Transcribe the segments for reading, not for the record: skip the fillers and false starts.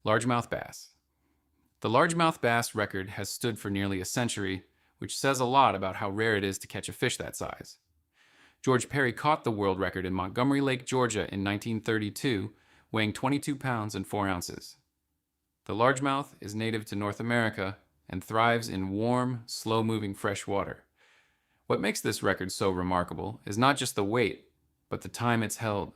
Largemouth bass. The largemouth bass record has stood for nearly a century, which says a lot about how rare it is to catch a fish that size. George Perry caught the world record in Montgomery Lake, Georgia in 1932, weighing 22 pounds and 4 ounces. The largemouth is native to North America and thrives in warm, slow-moving fresh water. What makes this record so remarkable is not just the weight, but the time it's held.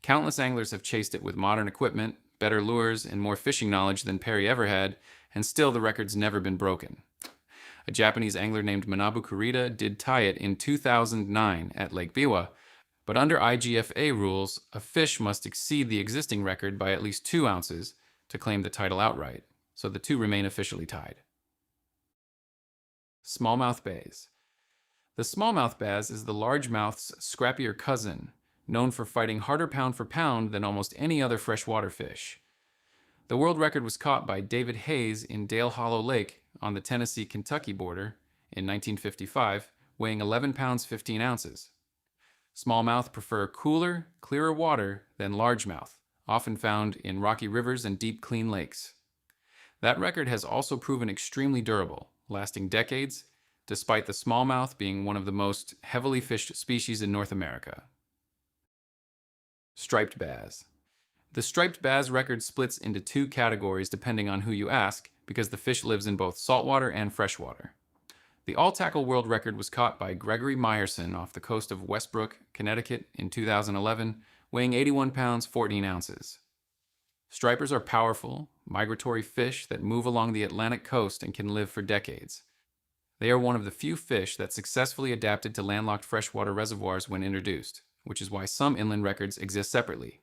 Countless anglers have chased it with modern equipment, better lures, and more fishing knowledge than Perry ever had, and still the record's never been broken. A Japanese angler named Manabu Kurita did tie it in 2009 at Lake Biwa, but under IGFA rules, a fish must exceed the existing record by at least 2 ounces to claim the title outright, so the two remain officially tied. Smallmouth bass. The smallmouth bass is the largemouth's scrappier cousin, known for fighting harder pound for pound than almost any other freshwater fish. The world record was caught by David Hayes in Dale Hollow Lake on the Tennessee-Kentucky border in 1955, weighing 11 pounds 15 ounces. Smallmouth prefer cooler, clearer water than largemouth, often found in rocky rivers and deep, clean lakes. That record has also proven extremely durable, lasting decades, despite the smallmouth being one of the most heavily fished species in North America. Striped bass. The striped bass record splits into two categories depending on who you ask, because the fish lives in both saltwater and freshwater. The all-tackle world record was caught by Gregory Meyerson off the coast of Westbrook, Connecticut in 2011, weighing 81 pounds 14 ounces. Stripers are powerful, migratory fish that move along the Atlantic coast and can live for decades. They are one of the few fish that successfully adapted to landlocked freshwater reservoirs when introduced, which is why some inland records exist separately.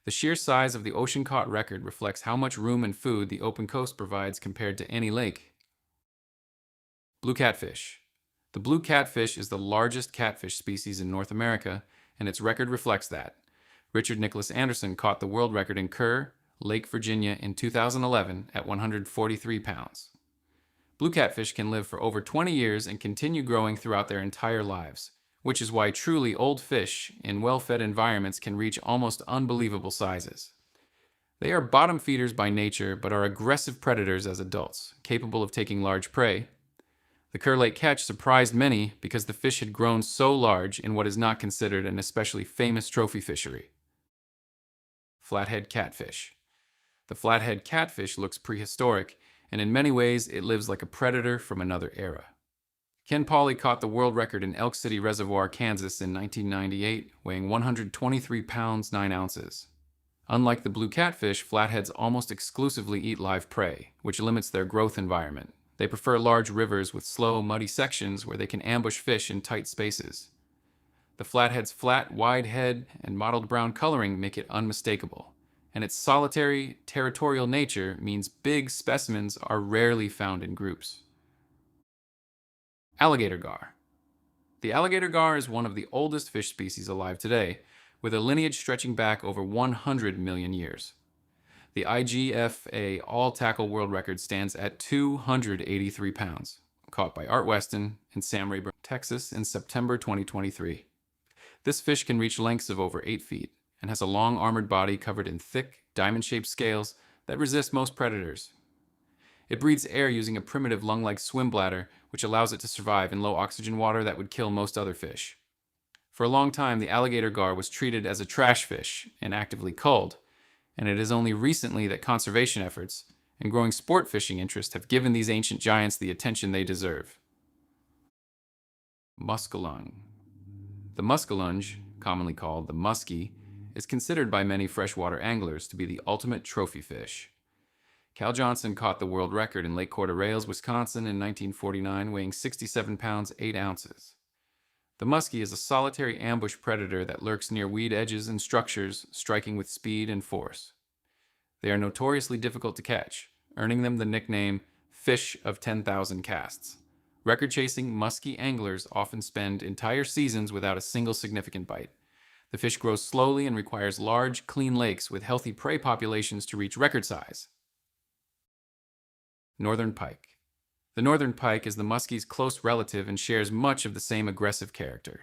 The sheer size of the ocean-caught record reflects how much room and food the open coast provides compared to any lake. Blue catfish. The blue catfish is the largest catfish species in North America, and its record reflects that. Richard Nicholas Anderson caught the world record in Kerr, Lake Virginia in 2011 at 143 pounds. Blue catfish can live for over 20 years and continue growing throughout their entire lives, which is why truly old fish in well-fed environments can reach almost unbelievable sizes. They are bottom feeders by nature, but are aggressive predators as adults, capable of taking large prey. The Kerr Lake catch surprised many because the fish had grown so large in what is not considered an especially famous trophy fishery. Flathead catfish. The flathead catfish looks prehistoric, and in many ways it lives like a predator from another era. Ken Pauley caught the world record in Elk City Reservoir, Kansas in 1998, weighing 123 pounds 9 ounces. Unlike the blue catfish, flatheads almost exclusively eat live prey, which limits their growth environment. They prefer large rivers with slow, muddy sections where they can ambush fish in tight spaces. The flathead's flat, wide head and mottled brown coloring make it unmistakable, and its solitary, territorial nature means big specimens are rarely found in groups. Alligator gar. The alligator gar is one of the oldest fish species alive today, with a lineage stretching back over 100 million years. The IGFA all-tackle world record stands at 283 pounds, caught by Art Weston and Sam Rayburn, Texas in September 2023. This fish can reach lengths of over 8 feet and has a long armored body covered in thick, diamond-shaped scales that resist most predators. It breathes air using a primitive lung-like swim bladder, which allows it to survive in low oxygen water that would kill most other fish. For a long time, the alligator gar was treated as a trash fish and actively culled, and it is only recently that conservation efforts and growing sport fishing interest have given these ancient giants the attention they deserve. Muskellunge. The muskellunge, commonly called the muskie, is considered by many freshwater anglers to be the ultimate trophy fish. Cal Johnson caught the world record in Lake Coeur d'Alene, Wisconsin in 1949, weighing 67 pounds 8 ounces. The muskie is a solitary ambush predator that lurks near weed edges and structures, striking with speed and force. They are notoriously difficult to catch, earning them the nickname Fish of 10,000 Casts. Record-chasing muskie anglers often spend entire seasons without a single significant bite. The fish grows slowly and requires large, clean lakes with healthy prey populations to reach record size. Northern pike. The northern pike is the muskie's close relative and shares much of the same aggressive character.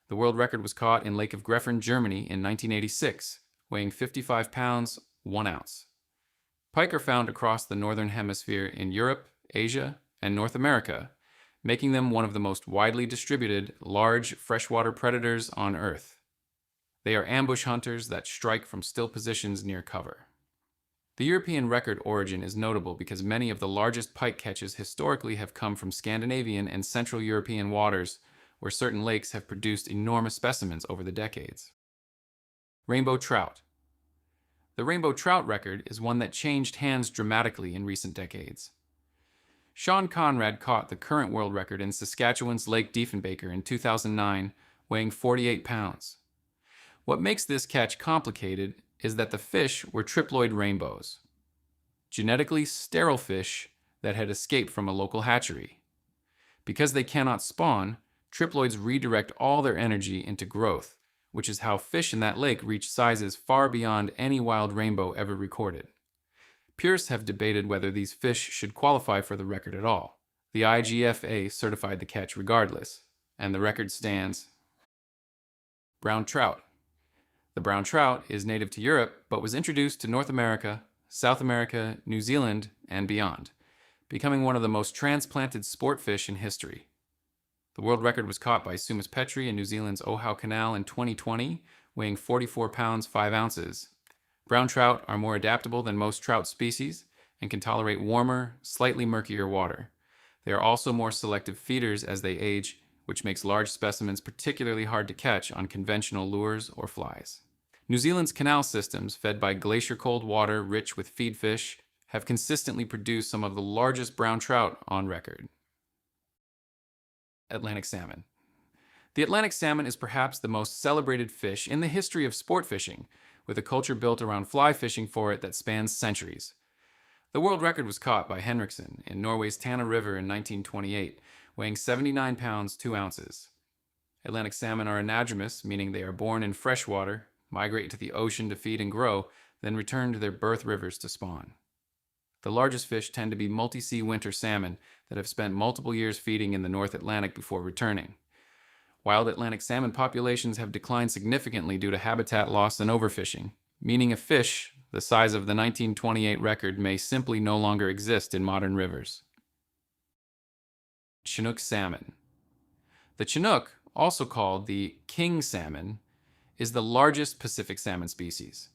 The world record was caught in Lake of Greffern, Germany in 1986, weighing 55 pounds 1 ounce. Pike are found across the northern hemisphere in Europe, Asia, and North America, making them one of the most widely distributed large freshwater predators on Earth. They are ambush hunters that strike from still positions near cover. The European record origin is notable because many of the largest pike catches historically have come from Scandinavian and Central European waters, where certain lakes have produced enormous specimens over the decades. Rainbow trout. The rainbow trout record is one that changed hands dramatically in recent decades. Sean Conrad caught the current world record in Saskatchewan's Lake Diefenbaker in 2009, weighing 48 pounds. What makes this catch complicated is that the fish were triploid rainbows, genetically sterile fish that had escaped from a local hatchery. Because they cannot spawn, triploids redirect all their energy into growth, which is how fish in that lake reach sizes far beyond any wild rainbow ever recorded. Purists have debated whether these fish should qualify for the record at all. The IGFA certified the catch regardless, and the record stands. Brown trout. The brown trout is native to Europe, but was introduced to North America, South America, New Zealand, and beyond, becoming one of the most transplanted sport fish in history. The world record was caught by Sumas Petri in New Zealand's Ohau Canal in 2020, weighing 44 pounds 5 ounces. Brown trout are more adaptable than most trout species and can tolerate warmer, slightly murkier water. They are also more selective feeders as they age, which makes large specimens particularly hard to catch on conventional lures or flies. New Zealand's canal systems, fed by glacier cold water rich with feed fish, have consistently produced some of the largest brown trout on record. Atlantic salmon. The Atlantic salmon is perhaps the most celebrated fish in the history of sport fishing, with a culture built around fly fishing for it that spans centuries. The world record was caught by Henriksen in Norway's Tana River in 1928, weighing 79 pounds 2 ounces. Atlantic salmon are anadromous, meaning they are born in fresh water, migrate to the ocean to feed and grow, then return to their birth rivers to spawn. The largest fish tend to be multi-sea winter salmon that have spent multiple years feeding in the North Atlantic before returning. Wild Atlantic salmon populations have declined significantly due to habitat loss and overfishing, meaning a fish the size of the 1928 record may simply no longer exist in modern rivers. Chinook salmon. The Chinook, also called the king salmon, is the largest Pacific salmon species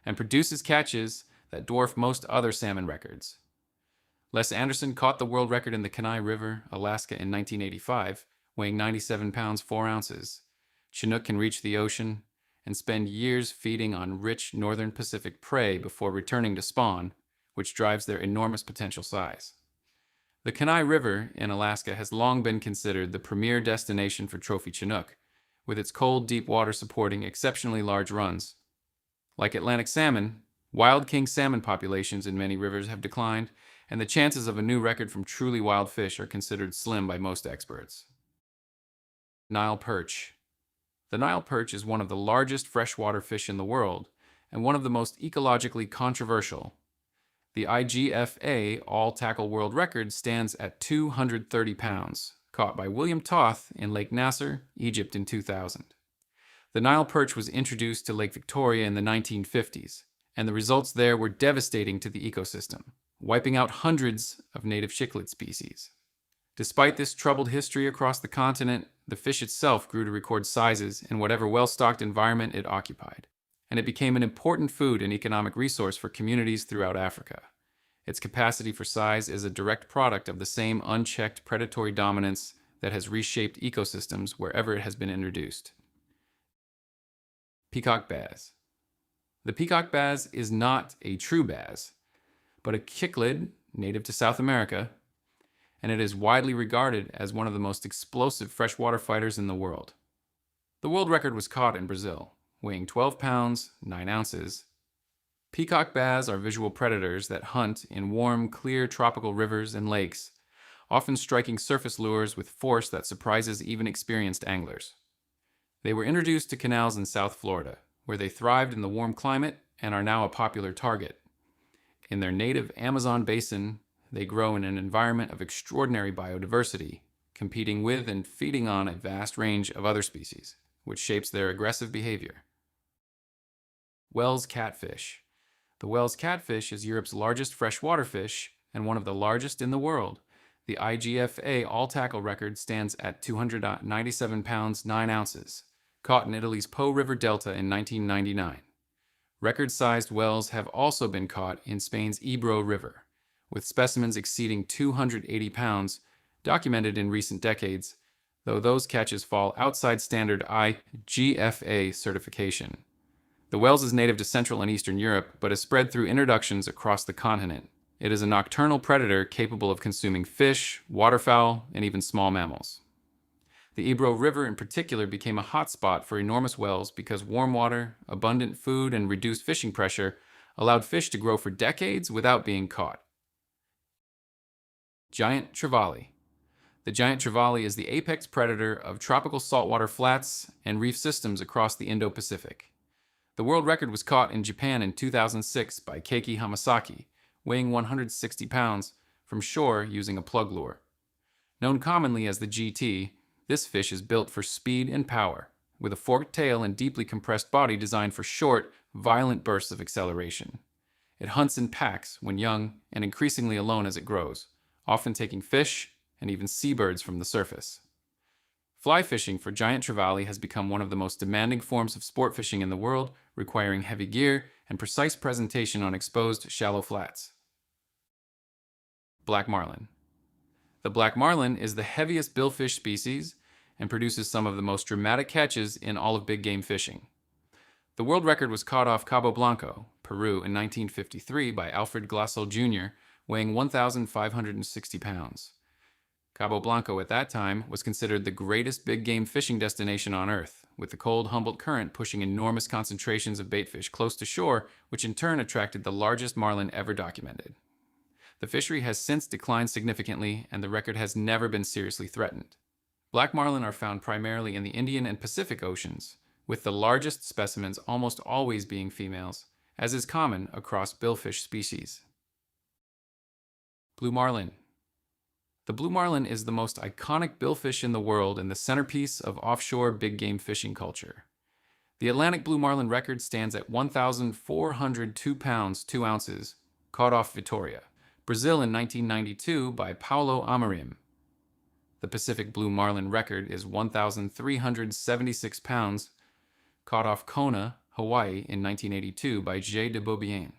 and produces catches that dwarf most other salmon records. Les Anderson caught the world record in the Kenai River, Alaska in 1985, weighing 97 pounds 4 ounces. Chinook can reach the ocean and spend years feeding on rich northern Pacific prey before returning to spawn, which drives their enormous potential size. The Kenai River in Alaska has long been considered the premier destination for trophy Chinook, with its cold, deep water supporting exceptionally large runs. Like Atlantic salmon, wild king salmon populations in many rivers have declined, and the chances of a new record from truly wild fish are considered slim by most experts. Nile perch. The Nile perch is one of the largest freshwater fish in the world, and one of the most ecologically controversial. The IGFA all-tackle world record stands at 230 pounds, caught by William Toth in Lake Nasser, Egypt in 2000. The Nile perch was introduced to Lake Victoria in the 1950s, and the results there were devastating to the ecosystem, wiping out hundreds of native cichlid species. Despite this troubled history across the continent, the fish itself grew to record sizes in whatever well-stocked environment it occupied, and it became an important food and economic resource for communities throughout Africa. Its capacity for size is a direct product of the same unchecked predatory dominance that has reshaped ecosystems wherever it has been introduced. Peacock bass. The peacock bass is not a true bass, but a cichlid native to South America, and it is widely regarded as one of the most explosive freshwater fighters in the world. The world record was caught in Brazil, weighing 12 pounds 9 ounces. Peacock bass are visual predators that hunt in warm, clear tropical rivers and lakes, often striking surface lures with force that surprises even experienced anglers. They were introduced to canals in South Florida, where they thrived in the warm climate and are now a popular target. In their native Amazon basin, they grow in an environment of extraordinary biodiversity, competing with and feeding on a vast range of other species, which shapes their aggressive behavior. Wells catfish. The Wels catfish is Europe's largest freshwater fish and one of the largest in the world. The IGFA all-tackle record stands at 297 pounds 9 ounces, caught in Italy's Po River Delta in 1999. Record-sized whales have also been caught in Spain's Ebro River, with specimens exceeding 280 pounds documented in recent decades, though those catches fall outside standard IGFA certification. The whales is native to Central and Eastern Europe, but is spread through introductions across the continent. It is a nocturnal predator capable of consuming fish, waterfowl, and even small mammals. The Ebro River in particular became a hotspot for enormous whales because warm water, abundant food, and reduced fishing pressure allowed fish to grow for decades without being caught. Giant trevally. The giant trevally is the apex predator of tropical saltwater flats and reef systems across the Indo-Pacific. The world record was caught in Japan in 2006 by Keiki Hamasaki, weighing 160 pounds, from shore using a plug lure. Known commonly as the GT, this fish is built for speed and power, with a forked tail and deeply compressed body designed for short, violent bursts of acceleration. It hunts in packs when young and increasingly alone as it grows, often taking fish and even seabirds from the surface. Fly fishing for giant trevally has become one of the most demanding forms of sport fishing in the world, requiring heavy gear and precise presentation on exposed, shallow flats. Black marlin. The black marlin is the heaviest billfish species and produces some of the most dramatic catches in all of big game fishing. The world record was caught off Cabo Blanco, Peru in 1953 by Alfred Glassell Jr., weighing 1,560 pounds. Cabo Blanco at that time was considered the greatest big game fishing destination on Earth, with the cold Humboldt Current pushing enormous concentrations of baitfish close to shore, which in turn attracted the largest marlin ever documented. The fishery has since declined significantly, and the record has never been seriously threatened. Black marlin are found primarily in the Indian and Pacific Oceans, with the largest specimens almost always being females, as is common across billfish species. Blue marlin. The blue marlin is the most iconic billfish in the world and the centerpiece of offshore big game fishing culture. The Atlantic blue marlin record stands at 1,402 pounds 2 ounces, caught off Vitoria, Brazil in 1992 by Paulo Amorim. The Pacific blue marlin record is 1,376 pounds, caught off Kona, Hawaii in 1982 by J. de Beaubien.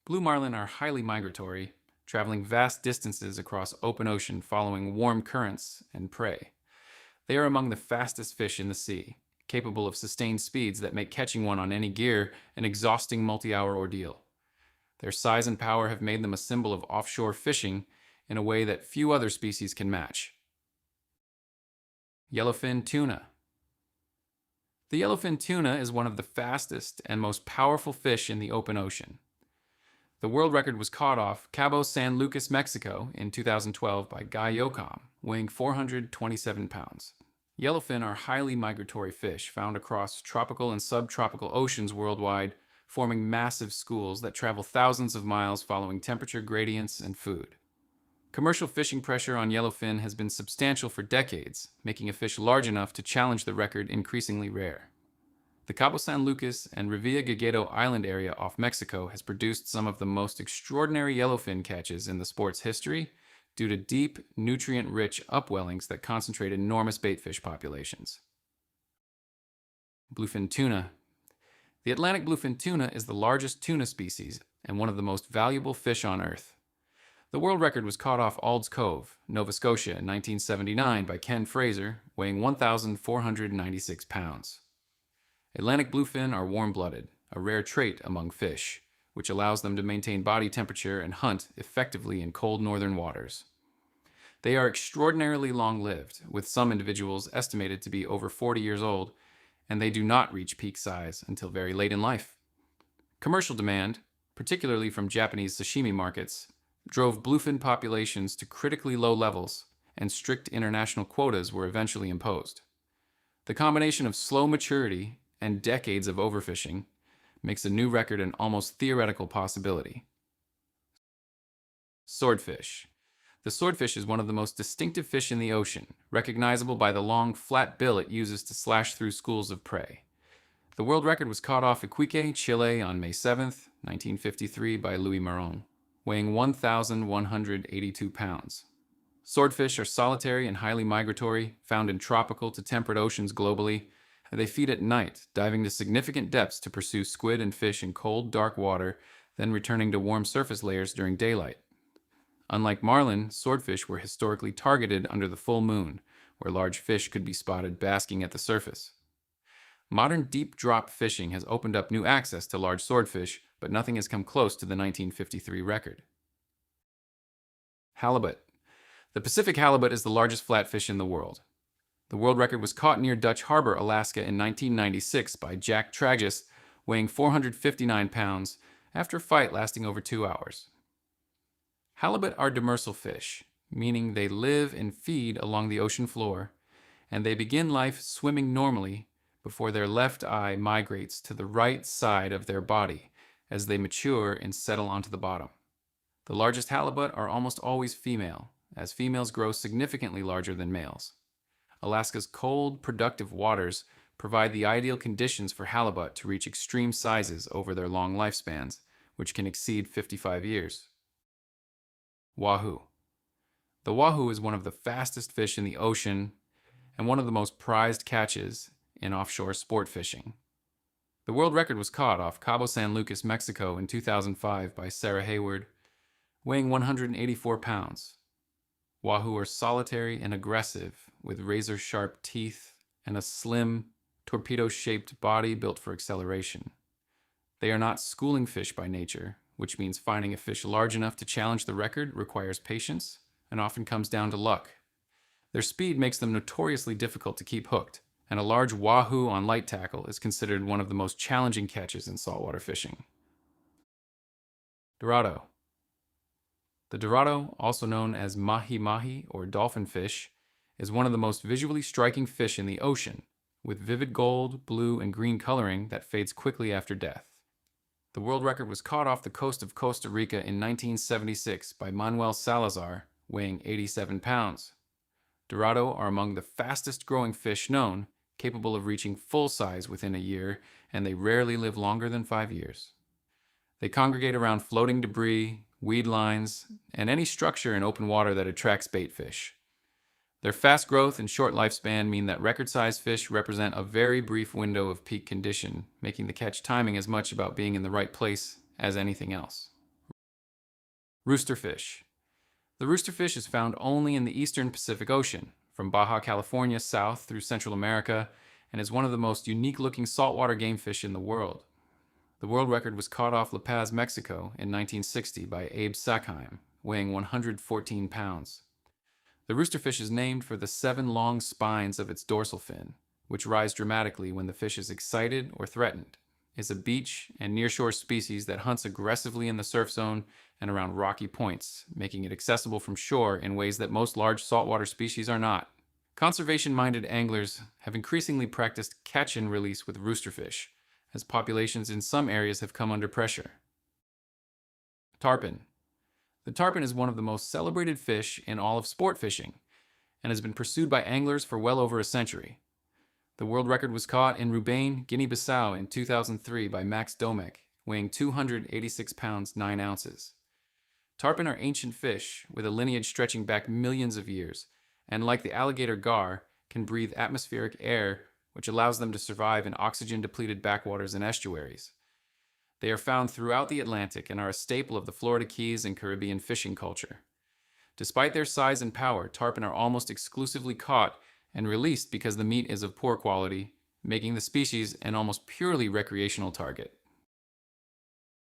Blue marlin are highly migratory, traveling vast distances across open ocean following warm currents and prey. They are among the fastest fish in the sea, capable of sustained speeds that make catching one on any gear an exhausting multi-hour ordeal. Their size and power have made them a symbol of offshore fishing in a way that few other species can match. Yellowfin tuna. The yellowfin tuna is one of the fastest and most powerful fish in the open ocean. The world record was caught off Cabo San Lucas, Mexico in 2012 by Guy Yocom, weighing 427 pounds. Yellowfin are highly migratory fish found across tropical and subtropical oceans worldwide, forming massive schools that travel thousands of miles following temperature gradients and food. Commercial fishing pressure on yellowfin has been substantial for decades, making a fish large enough to challenge the record increasingly rare. The Cabo San Lucas and Revillagigedo Island area off Mexico has produced some of the most extraordinary yellowfin catches in the sport's history due to deep, nutrient-rich upwellings that concentrate enormous baitfish populations. Bluefin tuna. The Atlantic bluefin tuna is the largest tuna species and one of the most valuable fish on Earth. The world record was caught off Ald's Cove, Nova Scotia in 1979 by Ken Fraser, weighing 1,496 pounds. Atlantic bluefin are warm-blooded, a rare trait among fish, which allows them to maintain body temperature and hunt effectively in cold northern waters. They are extraordinarily long-lived, with some individuals estimated to be over 40 years old, and they do not reach peak size until very late in life. Commercial demand, particularly from Japanese sashimi markets, drove bluefin populations to critically low levels, and strict international quotas were eventually imposed. The combination of slow maturity and decades of overfishing makes a new record an almost theoretical possibility. Swordfish. The swordfish is one of the most distinctive fish in the ocean, recognizable by the long, flat bill it uses to slash through schools of prey. The world record was caught off Iquique, Chile on May 7th, 1953 by Louis Maron, weighing 1,182 pounds. Swordfish are solitary and highly migratory, found in tropical to temperate oceans globally. They feed at night, diving to significant depths to pursue squid and fish in cold, dark water, then returning to warm surface layers during daylight. Unlike marlin, swordfish were historically targeted under the full moon, where large fish could be spotted basking at the surface. Modern deep drop fishing has opened up new access to large swordfish, but nothing has come close to the 1953 record. Halibut. The Pacific halibut is the largest flatfish in the world. The world record was caught near Dutch Harbor, Alaska in 1996 by Jack Tragus, weighing 459 pounds, after a fight lasting over 2 hours. Halibut are demersal fish, meaning they live and feed along the ocean floor, and they begin life swimming normally before their left eye migrates to the right side of their body as they mature and settle onto the bottom. The largest halibut are almost always female, as females grow significantly larger than males. Alaska's cold, productive waters provide the ideal conditions for halibut to reach extreme sizes over their long lifespans, which can exceed 55 years. Wahoo. The wahoo is one of the fastest fish in the ocean and one of the most prized catches in offshore sport fishing. The world record was caught off Cabo San Lucas, Mexico in 2005 by Sarah Hayward, weighing 184 pounds. Wahoo are solitary and aggressive, with razor-sharp teeth and a slim, torpedo-shaped body built for acceleration. They are not schooling fish by nature, which means finding a fish large enough to challenge the record requires patience and often comes down to luck. Their speed makes them notoriously difficult to keep hooked, and a large wahoo on light tackle is considered one of the most challenging catches in saltwater fishing. Dorado. The dorado, also known as mahi-mahi or dolphin fish, is one of the most visually striking fish in the ocean, with vivid gold, blue, and green coloring that fades quickly after death. The world record was caught off the coast of Costa Rica in 1976 by Manuel Salazar, weighing 87 pounds. Dorado are among the fastest growing fish known, capable of reaching full size within a year, and they rarely live longer than 5 years. They congregate around floating debris, weed lines, and any structure in open water that attracts bait fish. Their fast growth and short lifespan mean that record-sized fish represent a very brief window of peak condition, making the catch timing as much about being in the right place as anything else. Roosterfish. The roosterfish is found only in the eastern Pacific Ocean, from Baja California south through Central America, and is one of the most unique-looking saltwater game fish in the world. The world record was caught off La Paz, Mexico in 1960 by Abe Sackheim, weighing 114 pounds. The roosterfish is named for the 7 long spines of its dorsal fin, which rise dramatically when the fish is excited or threatened. It's a beach and nearshore species that hunts aggressively in the surf zone and around rocky points, making it accessible from shore in ways that most large saltwater species are not. Conservation-minded anglers have increasingly practiced catch and release with roosterfish, as populations in some areas have come under pressure. Tarpon. The tarpon is one of the most celebrated fish in all of sport fishing and has been pursued by anglers for well over a century. The world record was caught in Roubaix, Guinea-Bissau in 2003 by Max Domek, weighing 286 pounds 9 ounces. Tarpon are ancient fish with a lineage stretching back millions of years, and like the alligator gar, can breathe atmospheric air which allows them to survive in oxygen-depleted backwaters and estuaries. They are found throughout the Atlantic and are a staple of the Florida Keys and Caribbean fishing culture. Despite their size and power, tarpon are almost exclusively caught and released because the meat is of poor quality, making the species an almost purely recreational target.